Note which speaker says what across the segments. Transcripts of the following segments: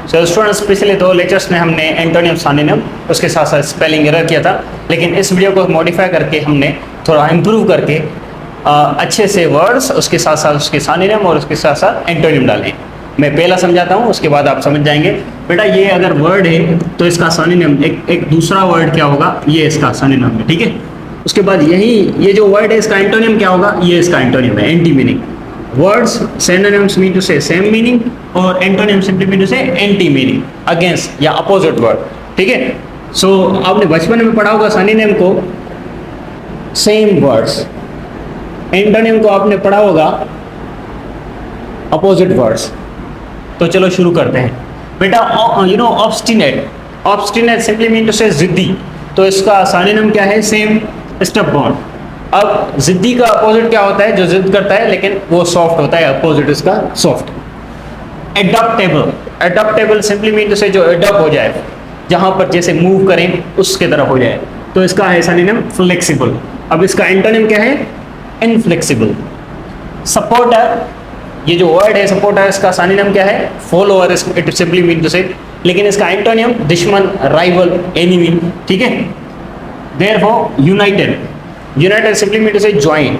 Speaker 1: So students, पिछले 2 lectures में हमने एंटोनियम सिनोनिम उसके साथ साथ स्पेलिंग एरर किया था, लेकिन इस वीडियो को मॉडिफाई करके हमने थोड़ा इम्प्रूव करके अच्छे से वर्ड्स उसके साथ साथ उसके सिनोनिम और उसके साथ साथ एंटोनिम डालें। मैं पहला समझाता हूँ, उसके बाद आप समझ जाएंगे। बेटा ये अगर वर्ड है तो इसका सिनोनिम एक दूसरा वर्ड क्या होगा, ये इसका सिनोनिम है, ठीक है। उसके बाद ये जो वर्ड है इसका एंटोनिम क्या होगा, ये इसका एंटोनिम है, anti meaning. Words synonyms mean to say same meaning और antonym simply mean to say anti meaning, against या अपोजिट वर्ड, ठीक है। सो आपने बचपन में पढ़ा होगा सिनोनिम को सेम वर्ड्स, एंटोनिम को आपने पढ़ा होगा अपोजिट वर्ड्स। तो चलो शुरू करते हैं। बेटा ऑब्स्टिनेट सिंपली मीन टू से जिद्दी, तो इसका सिनोनिम क्या है, सेम, स्टबबॉर्न। अब जिद्दी का अपोजिट क्या होता है, जो जिद करता है लेकिन वो सॉफ्ट होता है, अपोजिट इसका soft. एडॉप्टेबल simply mean to say जो एडॉप्ट हो जाए, जहां पर जैसे मूव करें उसके तरफ हो जाए, तो इसका है सिनोनिम फ्लेक्सिबल। अब इसका एंटोनिम क्या है, इनफ्लेक्सिबल। सपोर्टर, ये जो वर्ड है सपोर्टर, इसका सिनोनिम क्या है, follower, it simply mean to say, लेकिन इसका एंटोनिम दुश्मन, राइवल, एनिमी, ठीक है। Therefore united simply mean to say join,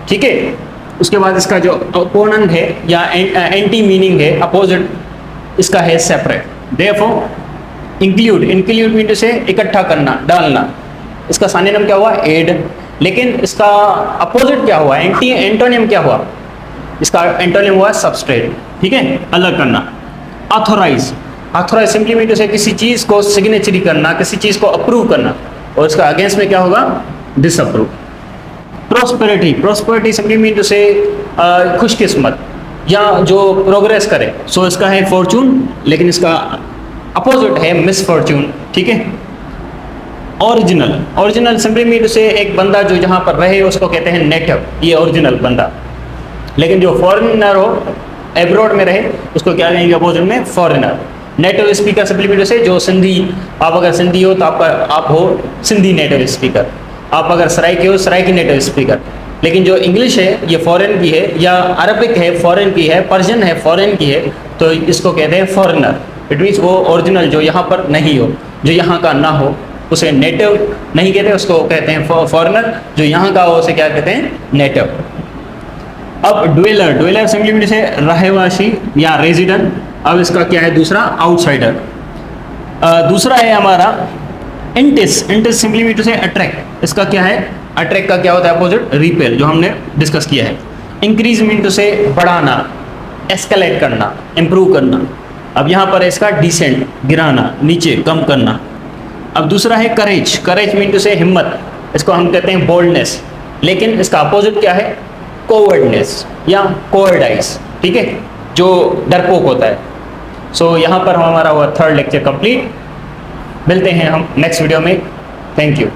Speaker 1: ठीक है। उसके बाद इसका जो अपोनेंट है या एंटी मीनिंग है, अपोजिट, इसका है separate. Therefore include mean to say इकट्ठा करना, डालना, इसका सिनोनिम क्या हुआ, ऐड, लेकिन इसका अपोजिट क्या हुआ, एंटोनिम क्या हुआ, इसका एंटोनिम हुआ सब्सट्रेट, ठीक है, अलग करना। ऑथोराइज सिंपली मीन टू से किसी चीज़ को सिग्नेचरी करना, किसी चीज़ को अप्रूव करना, और इसका अगेंस्ट में क्या होगा, disapprove. Prosperity simply mean to say खुशकिस्मत या जो प्रोग्रेस करे, सो इसका है फॉर्चून, लेकिन इसका अपोजिट है मिसफॉर्चून, ठीक है। ओरिजिनल सिंपली मीन टू से एक बंदा जो जहाँ पर रहे उसको कहते हैं नेटिव, ये ओरिजिनल बंदा, लेकिन जो फॉरेनर हो, एब्रॉड में रहे, उसको क्या कहेंगे अपोजिट में, foreigner. Native speaker simply mean to say जो सिंधी, आप अगर सिंधी हो तो आप हो सिंधी नेटिव स्पीकर, आप अगर सराइकी हो सराइकी नेटिव स्पीकर। लेकिन जो इंग्लिश है ये फॉरेन की है, या अरबिक है फॉरेन की है, पर्शियन है फॉरेन की है, तो इसको कहते हैं फॉरेनर। इट मीन्स वो ओरिजिनल जो यहाँ पर नहीं हो, जो यहाँ का ना हो, उसे नेटिव नहीं कहते, उसको कहते हैं फॉरेनर। जो यहाँ का हो उसे क्या कहते हैं, नेटिव। अब ड्वेलर सिंपली मीन से रहवासी या रेजिडेंट। अब इसका क्या है दूसरा, आउटसाइडर। दूसरा है हमारा इंटिस सिंपली मीन टू से अट्रैक्ट, इसका क्या है, अट्रैक्ट का क्या होता है अपोजिट, रिपेल, जो हमने डिस्कस किया है। इंक्रीज मीन टू से बढ़ाना, एस्केलेट करना, इम्प्रूव करना। अब यहाँ पर इसका डिसेंट, गिराना, नीचे, कम करना। अब दूसरा है करेज मीन टू से हिम्मत, इसको हम कहते हैं बोल्डनेस, लेकिन इसका अपोजिट क्या है, कोवर्डनेस या कोवर्डाइज, ठीक है, जो डरपोक होता है। सो यहाँ पर हमारा हुआ 3rd लेक्चर कंप्लीट। मिलते हैं हम नेक्स्ट वीडियो में। Thank you.